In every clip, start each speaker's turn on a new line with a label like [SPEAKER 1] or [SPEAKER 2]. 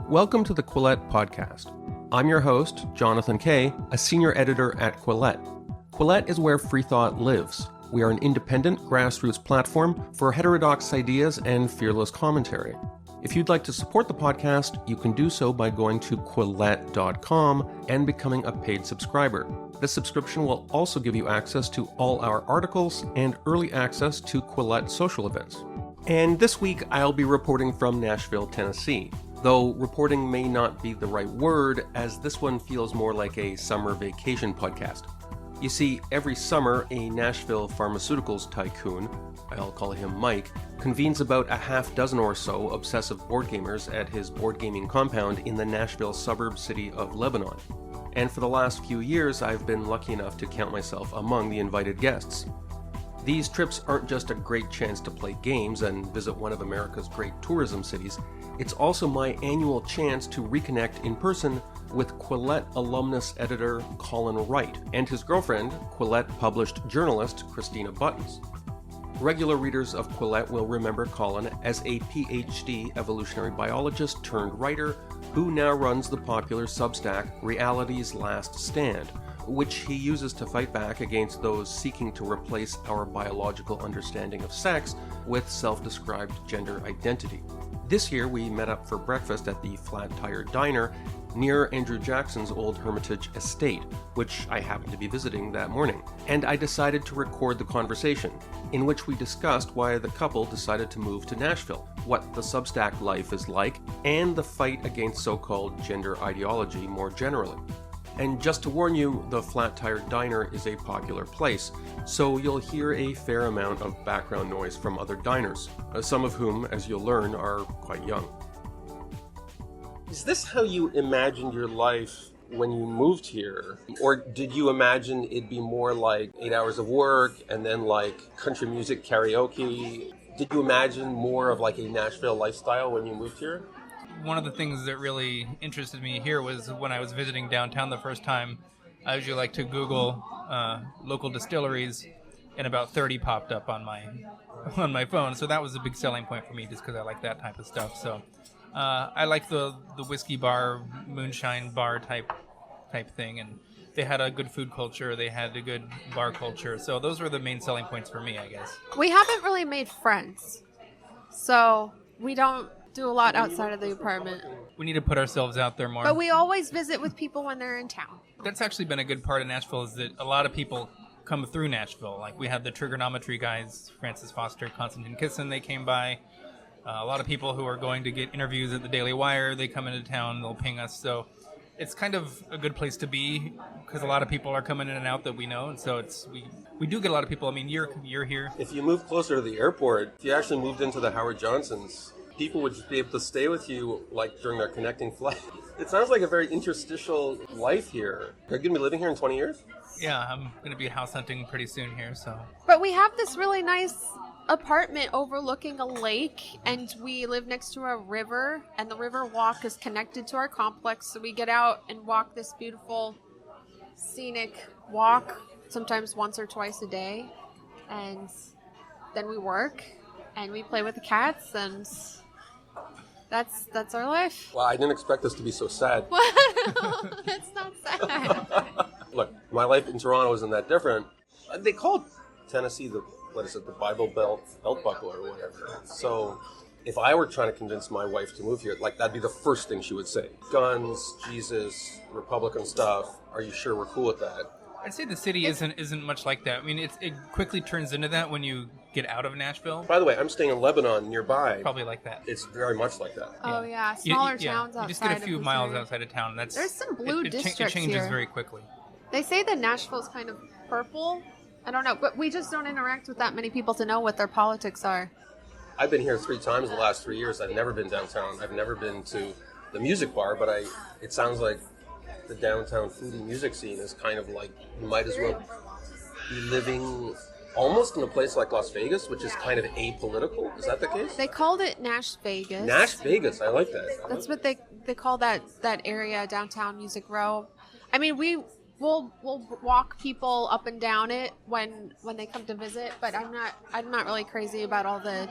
[SPEAKER 1] Welcome to the Quillette podcast. I'm your host, Jonathan Kay, a senior editor at Quillette. Quillette is where free thought lives. We are an independent grassroots platform for heterodox ideas and fearless commentary. If you'd like to support the podcast, you can do so by going to Quillette.com and becoming a paid subscriber. This subscription will also give you access to all our articles and early access to Quillette social events. And this week, I'll be reporting from Nashville, Tennessee. Though reporting may not be the right word, as this one feels more like a summer vacation podcast. You see, every summer, a Nashville pharmaceuticals tycoon, I'll call him Mike, convenes about a half dozen or so obsessive board gamers at his board gaming compound in the Nashville suburb city of Lebanon. And for the last few years, I've been lucky enough to count myself among the invited guests. These trips aren't just a great chance to play games and visit one of America's great tourism cities, it's also my annual chance to reconnect in person with Quillette-alumnus editor Colin Wright and his girlfriend, Quillette-published journalist Christina Buttons. Regular readers of Quillette will remember Colin as a PhD evolutionary biologist turned writer who now runs the popular Substack Reality's Last Stand, which he uses to fight back against those seeking to replace our biological understanding of sex with self-described gender identity. This year, we met up for breakfast at the Flat Tire Diner near Andrew Jackson's old Hermitage estate, which I happened to be visiting that morning. And I decided to record the conversation, in which we discussed why the couple decided to move to Nashville, what the Substack life is like, and the fight against so-called gender ideology more generally. And just to warn you, the Flat Tire Diner is a popular place, so you'll hear a fair amount of background noise from other diners, some of whom, as you'll learn, are quite young. Is this how you imagined your life when you moved here? Or did you imagine it'd be more like 8 hours of work and then like country music karaoke? Did you imagine more of like a Nashville lifestyle when you moved here?
[SPEAKER 2] One of the things that really interested me here was when I was visiting downtown the first time, I usually like to Google local distilleries, and about 30 popped up on my phone. So that was a big selling point for me, just because I like that type of stuff. So I like the whiskey bar, moonshine bar type thing, and they had a good food culture. They had a good bar culture. So those were the main selling points for me, I guess.
[SPEAKER 3] We haven't really made friends, so we don't do a lot outside of the apartment.
[SPEAKER 2] We need to put ourselves out there more.
[SPEAKER 3] But we always visit with people when they're in town.
[SPEAKER 2] That's actually been a good part of Nashville, is that a lot of people come through Nashville. Like we had the trigonometry guys, Francis Foster, Konstantin Kisin, they came by. A lot of people who are going to get interviews at the Daily Wire, they come into town, they'll ping us. So it's kind of a good place to be because a lot of people are coming in and out that we know. And so we do get a lot of people. I mean, you're here.
[SPEAKER 1] If you move closer to the airport, if you actually moved into the Howard Johnsons, people would just be able to stay with you like during their connecting flight. It sounds like a very interstitial life here. Are you going to be living here in 20 years?
[SPEAKER 2] Yeah, I'm going to be house hunting pretty soon here, so.
[SPEAKER 3] But we have this really nice apartment overlooking a lake, and we live next to a river, and the river walk is connected to our complex, so we get out and walk this beautiful scenic walk, sometimes once or twice a day, and then we work, and we play with the cats, and that's our life.
[SPEAKER 1] Well, I didn't expect this to be so sad.
[SPEAKER 3] What? That's not sad.
[SPEAKER 1] Look, my life in Toronto isn't that different. They call Tennessee the Bible Belt buckle or whatever. So if I were trying to convince my wife to move here, like that'd be the first thing she would say. Guns, Jesus, Republican stuff. Are you sure we're cool with that?
[SPEAKER 2] I'd say the city isn't much like that. I mean, it quickly turns into that when you get out of Nashville.
[SPEAKER 1] By the way, I'm staying in Lebanon nearby.
[SPEAKER 2] Probably like that.
[SPEAKER 1] It's very much like that.
[SPEAKER 3] Oh yeah, smaller towns outside.
[SPEAKER 2] You just get a few miles outside of town.
[SPEAKER 3] There's some blue districts
[SPEAKER 2] It changes
[SPEAKER 3] here.
[SPEAKER 2] very quickly.
[SPEAKER 3] They say that Nashville's kind of purple. I don't know, but we just don't interact with that many people to know what their politics are.
[SPEAKER 1] I've been here 3 times the last 3 years. I've never been downtown. I've never been to the music bar, but it sounds like the downtown foodie music scene is kind of like you might as well be living almost in a place like Las Vegas, which is kind of apolitical. Is that the case?
[SPEAKER 3] They called it Nash Vegas.
[SPEAKER 1] Nash Vegas, I like that.
[SPEAKER 3] That's what they call that area, downtown Music Row. I mean, we we'll walk people up and down it when they come to visit, but I'm not really crazy about all the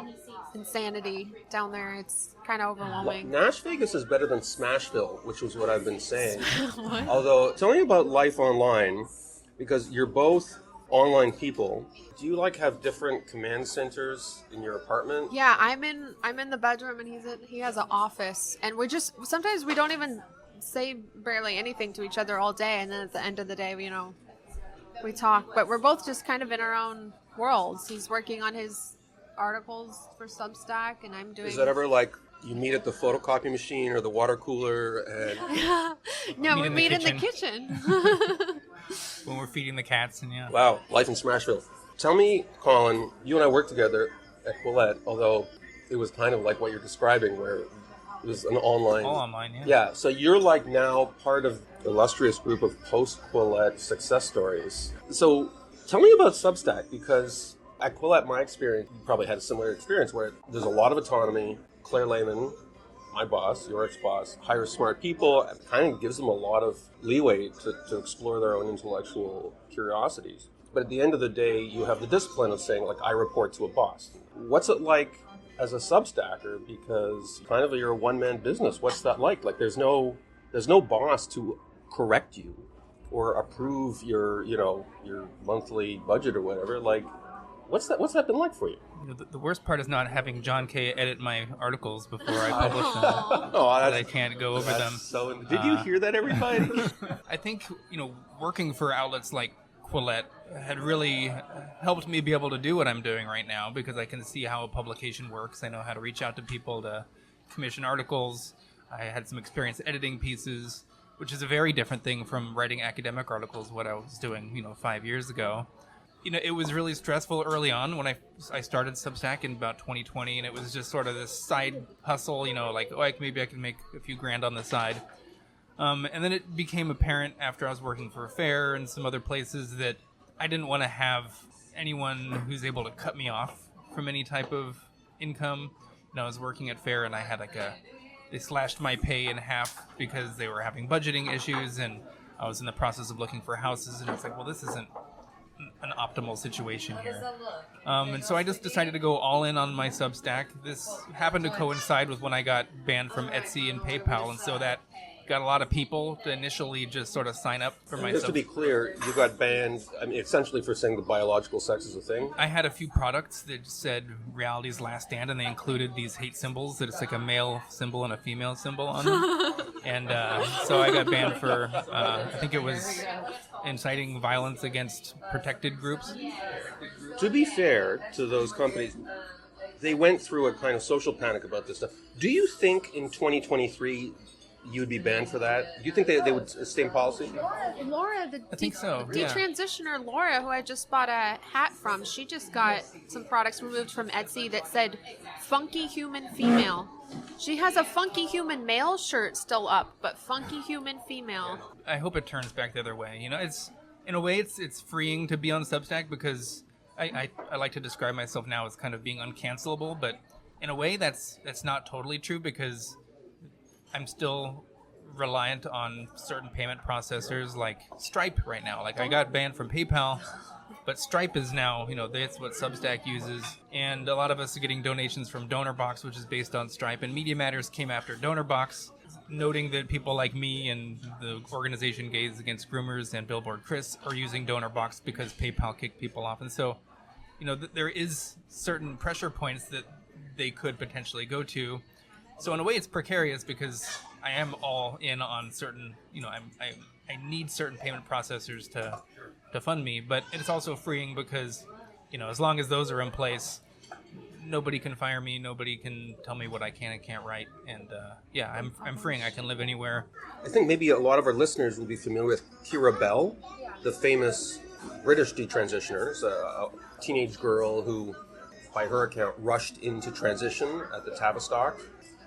[SPEAKER 3] insanity down there. It's kind of overwhelming.
[SPEAKER 1] Nash Vegas is better than Smashville, which was what I've been saying. Although, tell me about life online, because you're both online people. Do you have different command centers in your apartment?
[SPEAKER 3] Yeah, I'm in the bedroom and he has an office, and sometimes we don't even say barely anything to each other all day, and then at the end of the day, we talk, but we're both just kind of in our own worlds. He's working on his articles for Substack, and I'm doing...
[SPEAKER 1] Is that ever you meet at the photocopy machine or the water cooler and...
[SPEAKER 3] No, we meet in the kitchen.
[SPEAKER 2] When we're feeding the cats and
[SPEAKER 1] Wow, life in Smashville. Tell me, Colin, you and I worked together at Quillette, although it was kind of like what you're describing, where it was an online...
[SPEAKER 2] All online, yeah.
[SPEAKER 1] Yeah, so you're now part of the illustrious group of post-Quillette success stories. So tell me about Substack, because at Quillette, my experience, you probably had a similar experience, where there's a lot of autonomy. Claire Lehmann, my boss, your ex-boss, hires smart people and kind of gives them a lot of leeway to explore their own intellectual curiosities. But at the end of the day, you have the discipline of saying, I report to a boss. What's it like as a Substacker? Because kind of you're a one-man business. What's that like? There's no boss to correct you or approve your monthly budget or whatever. What's that been like for you?
[SPEAKER 2] The worst part is not having John K. edit my articles before I publish them. That I can't go over them.
[SPEAKER 1] Did you hear that, everybody?
[SPEAKER 2] I think, working for outlets like Quillette had really helped me be able to do what I'm doing right now, because I can see how a publication works. I know how to reach out to people to commission articles. I had some experience editing pieces, which is a very different thing from writing academic articles, what I was doing, 5 years ago. It was really stressful early on when I started Substack in about 2020, and it was just sort of this side hustle, maybe I can make a few grand on the side. And then it became apparent after I was working for a fair and some other places that I didn't want to have anyone who's able to cut me off from any type of income. I was working at fair, and I had they slashed my pay in half because they were having budgeting issues, and I was in the process of looking for houses, and it's well, this isn't an optimal situation here. And so I just decided to go all in on my Substack. This happened to coincide with when I got banned from Etsy and PayPal, and so that got a lot of people to initially just sort of sign up for my Substack.
[SPEAKER 1] Just to be clear, you got banned, essentially for saying the biological sex is a thing?
[SPEAKER 2] I had a few products that said reality's last stand, and they included these hate symbols that it's a male symbol and a female symbol on them. And so I got banned for, I think it was inciting violence against protected groups.
[SPEAKER 1] To be fair to those companies, they went through a kind of social panic about this stuff. Do you think in 2023 you would be banned for that? Do you think they would stay in policy?
[SPEAKER 3] Laura,
[SPEAKER 2] I think so, yeah.
[SPEAKER 3] Detransitioner Laura, who I just bought a hat from, she just got some products removed from Etsy that said funky human female. She has a funky human male shirt still up, but funky human female.
[SPEAKER 2] I hope it turns back the other way. It's in a way it's freeing to be on Substack, because I like to describe myself now as kind of being uncancelable, but in a way that's not totally true, because I'm still reliant on certain payment processors like Stripe right now. I got banned from PayPal, but Stripe is now, that's what Substack uses. And a lot of us are getting donations from DonorBox, which is based on Stripe. And Media Matters came after DonorBox, noting that people like me and the organization Gays Against Groomers and Billboard Chris are using DonorBox because PayPal kicked people off. And so, there is certain pressure points that they could potentially go to. So in a way, it's precarious, because I am all in on certain, I need certain payment processors to fund me, but it's also freeing because, as long as those are in place, nobody can fire me, nobody can tell me what I can and can't write, and I'm freeing. I can live anywhere.
[SPEAKER 1] I think maybe a lot of our listeners will be familiar with Kira Bell, the famous British detransitioner, a teenage girl who, by her account, rushed into transition at the Tavistock.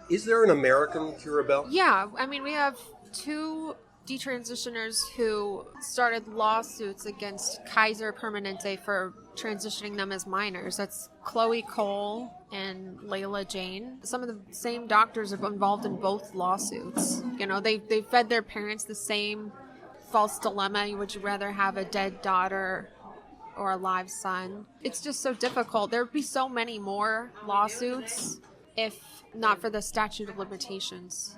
[SPEAKER 1] Is there an American Kira Bell?
[SPEAKER 3] Yeah, we have two detransitioners who started lawsuits against Kaiser Permanente for transitioning them as minors. That's Chloe Cole and Layla Jane. Some of the same doctors are involved in both lawsuits. They fed their parents the same false dilemma. Would you rather have a dead daughter or a live son? It's just so difficult. There would be so many more lawsuits if not for the statute of limitations.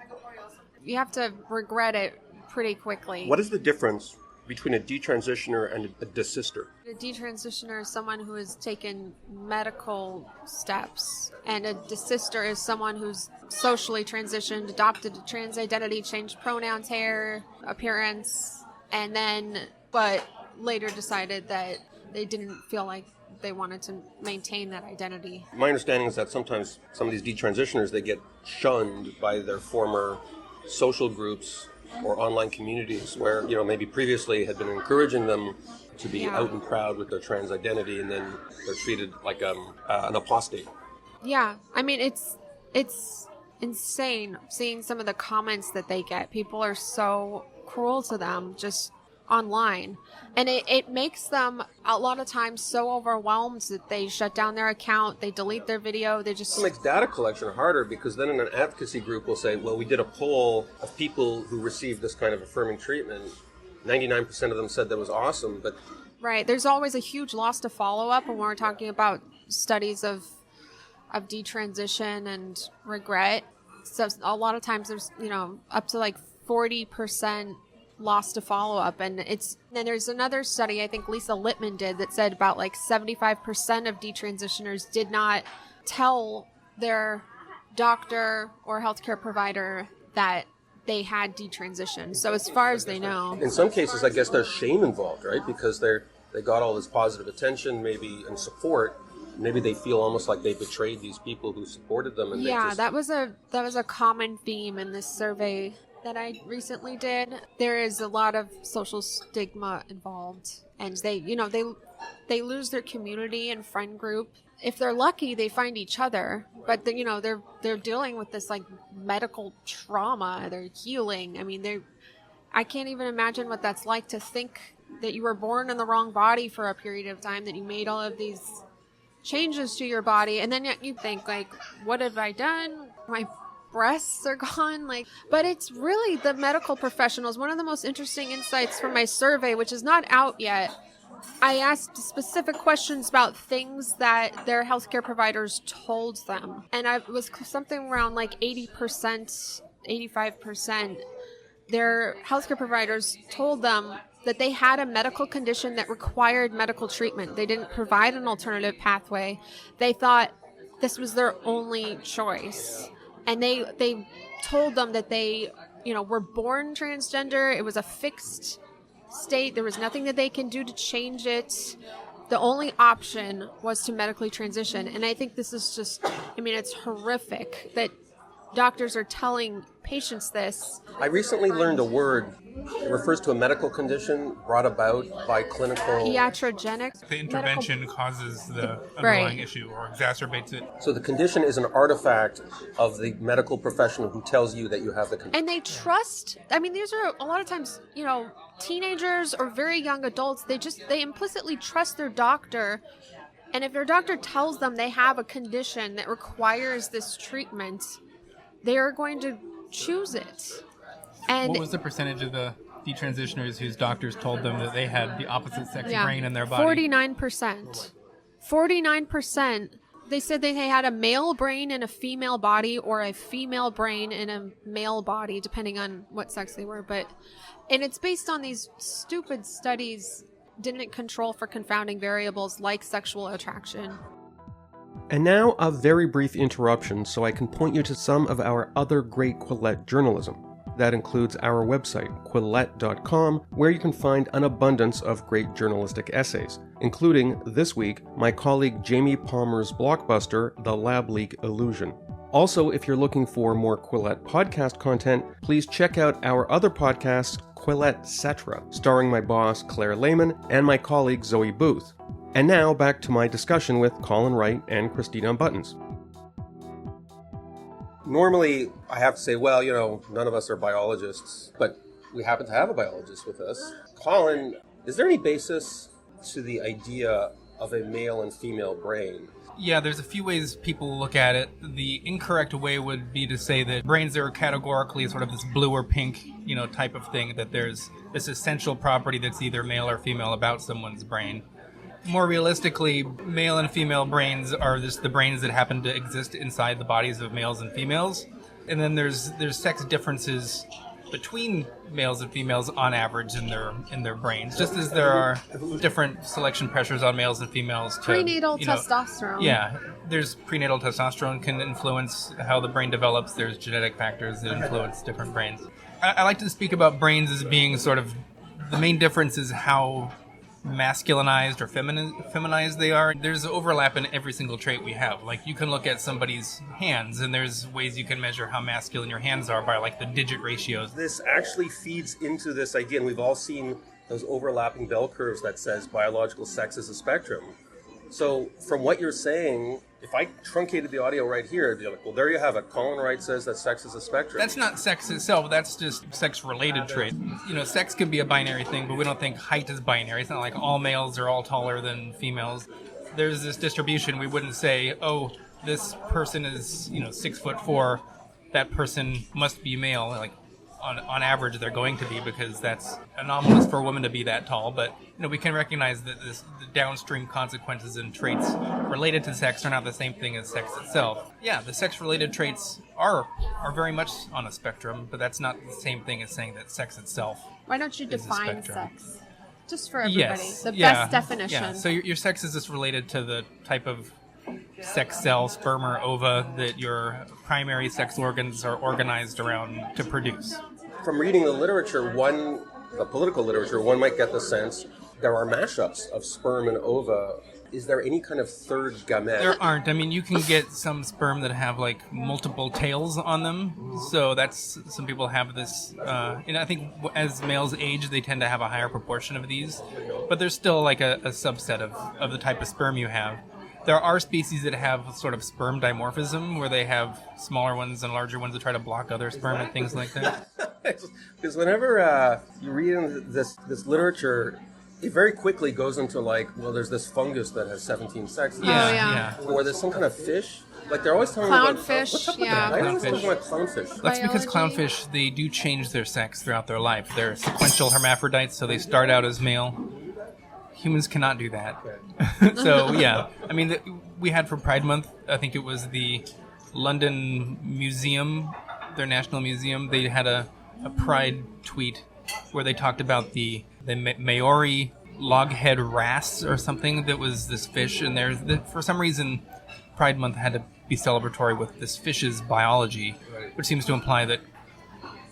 [SPEAKER 3] You have to regret it pretty quickly.
[SPEAKER 1] What is the difference between a detransitioner and a desister?
[SPEAKER 3] A detransitioner is someone who has taken medical steps, and a desister is someone who's socially transitioned, adopted a trans identity, changed pronouns, hair, appearance, and then, but later decided that they didn't feel like they wanted to maintain that identity.
[SPEAKER 1] My understanding is that sometimes some of these detransitioners, they get shunned by their former social groups or online communities where, maybe previously had been encouraging them to be out and proud with their trans identity, and then they're treated like an apostate.
[SPEAKER 3] Yeah, I mean, it's insane seeing some of the comments that they get. People are so cruel to them just online. And it makes them a lot of times so overwhelmed that they shut down their account, they delete their video, they just...
[SPEAKER 1] It makes data collection harder, because then an advocacy group will say, well, we did a poll of people who received this kind of affirming treatment. 99% of them said that was awesome, but...
[SPEAKER 3] Right. There's always a huge loss to follow-up when we're talking about studies of detransition and regret. So a lot of times there's, up to like 40% lost to follow-up, and there's another study I think Lisa Littman did that said about like 75% of detransitioners did not tell their doctor or healthcare provider that they had detransitioned. So as far as they know,
[SPEAKER 1] in some cases I guess there's shame involved, right? Because they got all this positive attention, maybe, and support. Maybe they feel almost like they betrayed these people who supported them. And
[SPEAKER 3] that was a common theme in this survey that I recently did. There is a lot of social stigma involved, and they lose their community and friend group. If they're lucky, they find each other, but they're dealing with this like medical trauma. They're healing. I mean, I can't even imagine what that's like, to think that you were born in the wrong body for a period of time, that you made all of these changes to your body, and then you think like, what have I done? My breasts are gone, but it's really the medical professionals. One of the most interesting insights from my survey, which is not out yet, I asked specific questions about things that their healthcare providers told them, and I was something around like 80%, 85%. Their healthcare providers told them that they had a medical condition that required medical treatment. They didn't provide an alternative pathway. They thought this was their only choice. And they told them that they, were born transgender. It was a fixed state. There was nothing that they can do to change it. The only option was to medically transition. And I think this is just, it's horrific that doctors are telling patients this.
[SPEAKER 1] I recently learned a word. It refers to a medical condition brought about by clinical...
[SPEAKER 3] Iatrogenic.
[SPEAKER 2] The intervention causes the underlying issue or exacerbates it.
[SPEAKER 1] So the condition is an artifact of the medical professional who tells you that you have the condition.
[SPEAKER 3] And they trust... these are a lot of times, teenagers or very young adults. They implicitly trust their doctor. And if their doctor tells them they have a condition that requires this treatment, they are going to choose it. And
[SPEAKER 2] what was the percentage of the detransitioners whose doctors told them that they had the opposite sex brain in their body?
[SPEAKER 3] 49%. 49%. They said they had a male brain in a female body, or a female brain in a male body, depending on what sex they were. And it's based on these stupid studies, didn't control for confounding variables like sexual attraction.
[SPEAKER 1] And now a very brief interruption so I can point you to some of our other great Quillette journalism. That includes our website, Quillette.com, where you can find an abundance of great journalistic essays, including, this week, my colleague Jamie Palmer's blockbuster, The Lab Leak Illusion. Also, if you're looking for more Quillette podcast content, please check out our other podcasts, Quillette-cetera, starring my boss, Claire Lehmann, and my colleague, Zoe Booth. And now, back to my discussion with Colin Wright and Christina Buttons. Normally, I have to say, none of us are biologists, but we happen to have a biologist with us. Colin, is there any basis to the idea of a male and female brain?
[SPEAKER 2] Yeah, there's a few ways people look at it. The incorrect way would be to say that brains are categorically sort of this blue or pink, type of thing, that there's this essential property that's either male or female about someone's brain. More realistically, male and female brains are just the brains that happen to exist inside the bodies of males and females. And then there's sex differences between males and females on average in their brains, just as there are different selection pressures on males and females.
[SPEAKER 3] Prenatal testosterone.
[SPEAKER 2] Yeah, there's prenatal testosterone can influence how the brain develops. There's genetic factors that influence different brains. I like to speak about brains as being sort of, the main difference is how masculinized or feminized they are. There's overlap in every single trait we have. Like, you can look at somebody's hands, and there's ways you can measure how masculine your hands are by, like, the digit ratios.
[SPEAKER 1] This actually feeds into this idea, and we've all seen those overlapping bell curves that says biological sex is a spectrum. So from what you're saying, if I truncated the audio right here, it'd be like, well, there you have it. Colin Wright says that sex is a spectrum.
[SPEAKER 2] That's not sex itself. That's just sex-related traits. Sex can be a binary thing, but we don't think height is binary. It's not like all males are all taller than females. There's this distribution. We wouldn't say, oh, this person is, 6'4". That person must be male. Like, on average, they're going to be, because that's anomalous for a woman to be that tall. But we can recognize that the downstream consequences and traits related to sex are not the same thing as sex itself. Yeah, the sex-related traits are very much on a spectrum, but that's not the same thing as saying that sex itself.
[SPEAKER 3] Why don't you define sex? Just for everybody.
[SPEAKER 2] Yes.
[SPEAKER 3] The best definition.
[SPEAKER 2] Yeah. So your sex is just related to the type of sex cell, sperm or ova, that your primary sex organs are organized around to produce.
[SPEAKER 1] From reading the literature, the political literature, one might get the sense there are mashups of sperm and ova. Is there any kind of third gamete?
[SPEAKER 2] There aren't. I mean, you can get some sperm that have, like, multiple tails on them. So some people have this, and I think as males age, they tend to have a higher proportion of these. But there's still, like, a subset of the type of sperm you have. There are species that have sort of sperm dimorphism, where they have smaller ones and larger ones that try to block other sperm and things like that.
[SPEAKER 1] Because whenever you read in this literature, it very quickly goes into, like, well, there's this fungus that has 17 sexes.
[SPEAKER 2] Yeah.
[SPEAKER 1] Or there's some kind of fish. Like, they're always telling me about
[SPEAKER 3] clownfish.
[SPEAKER 1] What's up with that? Why are they always talking about clownfish?
[SPEAKER 2] That's because clownfish, they do change their sex throughout their life. They're sequential hermaphrodites, so they start out as male. Humans cannot do that. So, yeah. I mean, we had for Pride Month, I think it was the London Museum, their National Museum, they had a Pride tweet where they talked about the Maori loghead wrasse or something that was this fish. And for some reason, Pride Month had to be celebratory with this fish's biology, which seems to imply that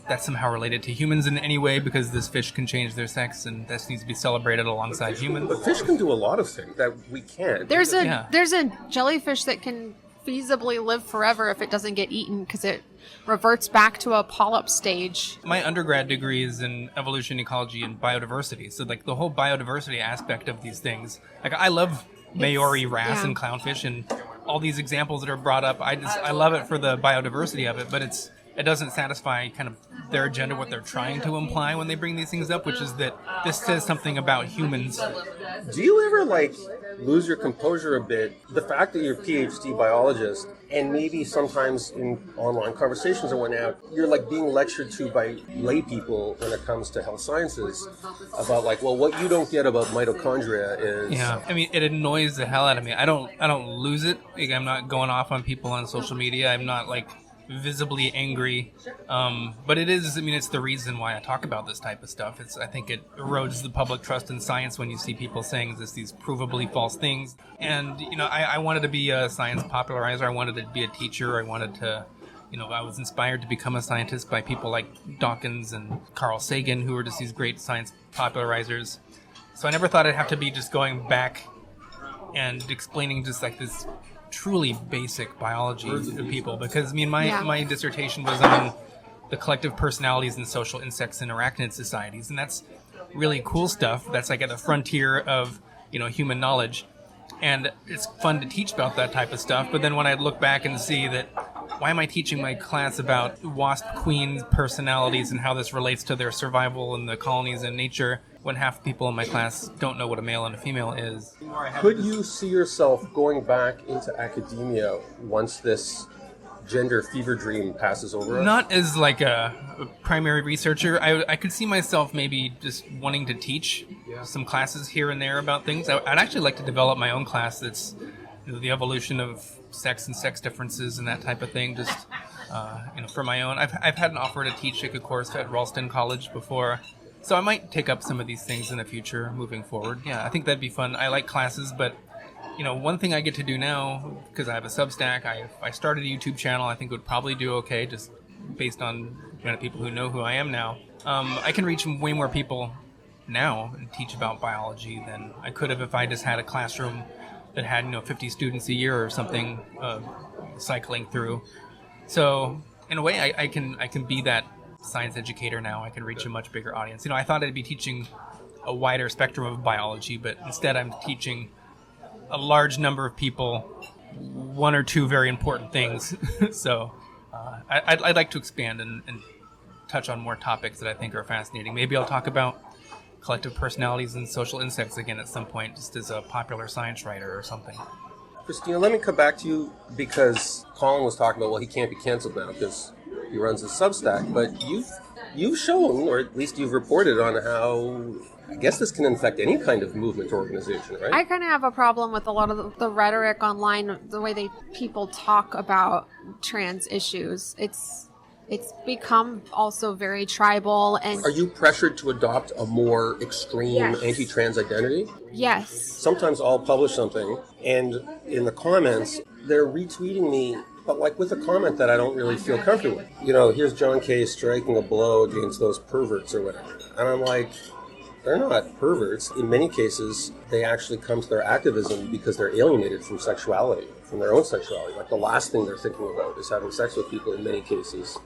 [SPEAKER 2] that's somehow related to humans in any way, because this fish can change their sex, and that needs to be celebrated alongside humans.
[SPEAKER 1] But fish can do a lot of things that we can't.
[SPEAKER 3] There's a jellyfish that can feasibly live forever if it doesn't get eaten, because it reverts back to a polyp stage.
[SPEAKER 2] My undergrad degree is in evolution, ecology, and biodiversity. So, like, the whole biodiversity aspect of these things, like, I love Maori wrasse and clownfish and all these examples that are brought up. I love it for the biodiversity of it, but it doesn't satisfy kind of their agenda, what they're trying to imply when they bring these things up, which is that this says something about humans.
[SPEAKER 1] Do you ever, like, lose your composure a bit? The fact that you're a PhD biologist, and maybe sometimes in online conversations and whatnot, you're, like, being lectured to by lay people when it comes to health sciences about, like, well, what you don't get about mitochondria is...
[SPEAKER 2] Yeah, I mean, it annoys the hell out of me. I don't lose it. Like, I'm not going off on people on social media. I'm not, like, visibly angry, but it is, I mean, it's the reason why I talk about this type of stuff. I think it erodes the public trust in science when you see people saying these provably false things. And, I wanted to be a science popularizer. I wanted to be a teacher. I wanted to, I was inspired to become a scientist by people like Dawkins and Carl Sagan, who were just these great science popularizers. So I never thought I'd have to be just going back and explaining just like this truly basic biology to people, because I mean my dissertation was on the collective personalities in social insects and arachnid societies, and that's really cool stuff. That's like at the frontier of human knowledge, and it's fun to teach about that type of stuff. But then when I look back and see that, why am I teaching my class about wasp queen personalities and how this relates to their survival in the colonies and nature? when half the people in my class don't know what a male and a female is.
[SPEAKER 1] Could you see yourself going back into academia once this gender fever dream passes over us?
[SPEAKER 2] Not as like a primary researcher. I could see myself maybe just wanting to teach some classes here and there about things. I'd actually like to develop my own class that's the evolution of sex and sex differences and that type of thing, just for my own. I've had an offer to teach a course at Ralston College before, so I might take up some of these things in the future moving forward. Yeah, I think that'd be fun. I like classes, but one thing I get to do now, because I have a Substack, I started a YouTube channel. I think it would probably do okay, just based on people who know who I am now. I can reach way more people now and teach about biology than I could have if I just had a classroom that had 50 students a year or something cycling through. So in a way, I can be that science educator now. I can reach a much bigger audience. I thought I'd be teaching a wider spectrum of biology, but instead I'm teaching a large number of people one or two very important things. So I'd like to expand and touch on more topics that I think are fascinating. Maybe I'll talk about collective personalities and social insects again at some point, just as a popular science writer or something.
[SPEAKER 1] Christina, let me come back to you, because Colin was talking about, he can't be canceled now because he runs his Substack, but you've shown, or at least you've reported on how, I guess this can infect any kind of movement or organization, right?
[SPEAKER 3] I kind of have a problem with a lot of the rhetoric online, the way people talk about trans issues. It's become also very tribal. And
[SPEAKER 1] are you pressured to adopt a more extreme anti-trans identity?
[SPEAKER 3] Yes.
[SPEAKER 1] Sometimes I'll publish something, and in the comments, they're retweeting me, but with a comment that I don't really feel comfortable with. Here's John Kay striking a blow against those perverts or whatever. And I'm like, they're not perverts. In many cases, they actually come to their activism because they're alienated from sexuality, from their own sexuality. The last thing they're thinking about is having sex with people in many cases.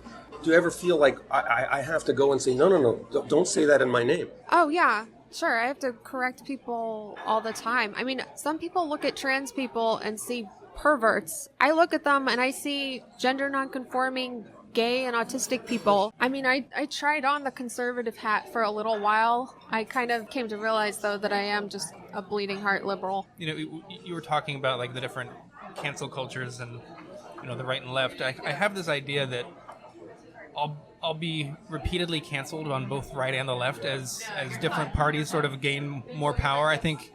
[SPEAKER 1] Do you ever feel like I have to go and say, no, don't say that in my name?
[SPEAKER 3] Oh, yeah. Sure, I have to correct people all the time. I mean, some people look at trans people and see perverts. I look at them and I see gender nonconforming, gay and autistic people. I mean, I tried on the conservative hat for a little while. I kind of came to realize, though, that I am just a bleeding heart liberal.
[SPEAKER 2] You were talking about the different cancel cultures and the right and left. I have this idea that I'll be repeatedly canceled on both right and the left as different parties sort of gain more power. I think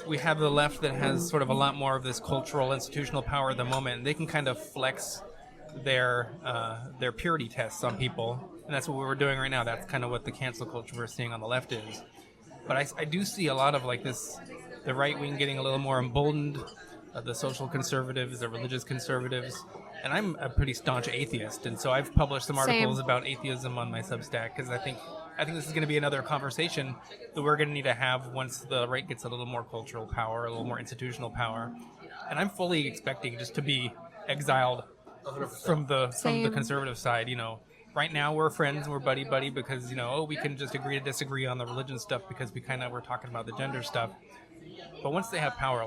[SPEAKER 2] we have the left that has sort of a lot more of this cultural institutional power at the moment, and they can kind of flex their purity tests on people, and that's what we're doing right now. That's kind of what the cancel culture we're seeing on the left is. But I do see a lot of the right wing getting a little more emboldened, the social conservatives, the religious conservatives. And I'm a pretty staunch atheist, and so I've published some articles about atheism on my Substack, because I think this is going to be another conversation that we're going to need to have once the right gets a little more cultural power, a little more institutional power. And I'm fully expecting just to be exiled from the conservative side. Right now we're friends, we're buddy because we can just agree to disagree on the religion stuff because we're talking about the gender stuff. But once they have power,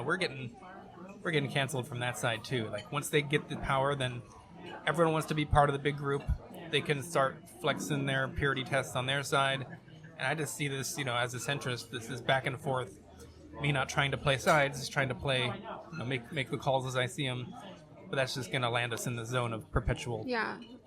[SPEAKER 2] we're getting canceled from that side too. Once they get the power, then everyone wants to be part of the big group. They can start flexing their purity tests on their side. And I just see this, as a centrist, this is back and forth. Me not trying to play sides, just trying to play, make the calls as I see them. But that's just going to land us in the zone of perpetual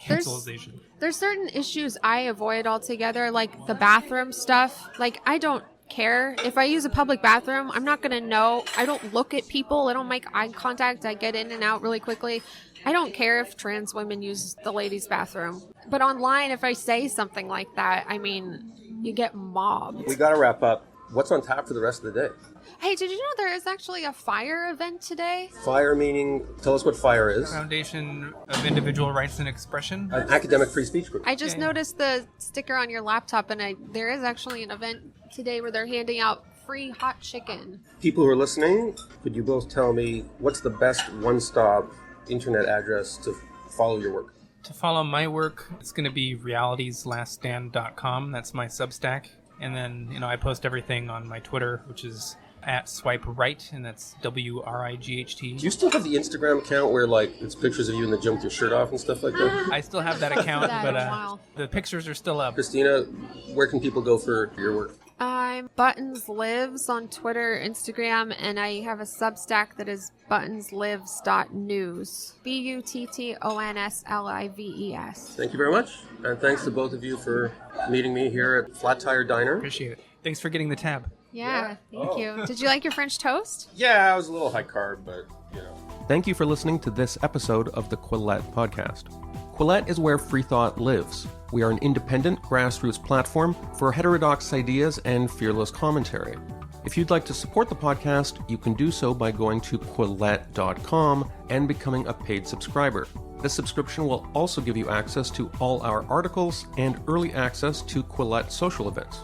[SPEAKER 2] cancelization.
[SPEAKER 3] There's certain issues I avoid altogether, like the bathroom stuff. I don't care. If I use a public bathroom, I'm not going to know. I don't look at people. I don't make eye contact. I get in and out really quickly. I don't care if trans women use the ladies' bathroom. But online, if I say something like that, I mean, you get mobbed.
[SPEAKER 1] We got to wrap up. What's on tap for the rest of the day?
[SPEAKER 3] Hey, did you know there is actually a FIRE event today?
[SPEAKER 1] FIRE meaning, tell us what FIRE is.
[SPEAKER 2] Foundation of Individual Rights and Expression.
[SPEAKER 1] An academic free speech group.
[SPEAKER 3] I just noticed the sticker on your laptop, and there is actually an event today where they're handing out free hot chicken. People who are listening, could you both tell me what's the best one-stop internet address to follow your work? To follow my work, it's going to be realitiesLastStand.com. That's my Substack. And then, I post everything on my Twitter, which is
[SPEAKER 2] at Swipe Right, and that's WRIGHT.
[SPEAKER 1] Do you still have the Instagram account where, like, it's pictures of you in the gym with your shirt off and stuff like that?
[SPEAKER 2] I still have that account,
[SPEAKER 3] That
[SPEAKER 2] but
[SPEAKER 3] in a while.
[SPEAKER 2] the pictures are still up.
[SPEAKER 1] Christina, where can people go for your work?
[SPEAKER 3] I'm Buttons Lives on Twitter, Instagram, and I have a Substack that is buttonslives.news. BUTTONSLIVES.
[SPEAKER 1] Thank you very much. And thanks to both of you for meeting me here at Flat Tire Diner.
[SPEAKER 2] Appreciate it. Thanks for getting the tab.
[SPEAKER 3] Yeah, thank you. Did you like your French toast?
[SPEAKER 1] Yeah, I was a little high carb, but, you know. Thank you for listening to this episode of the Quillette podcast. Quillette is where free thought lives. We are an independent grassroots platform for heterodox ideas and fearless commentary. If you'd like to support the podcast, you can do so by going to Quillette.com and becoming a paid subscriber. This subscription will also give you access to all our articles and early access to Quillette social events.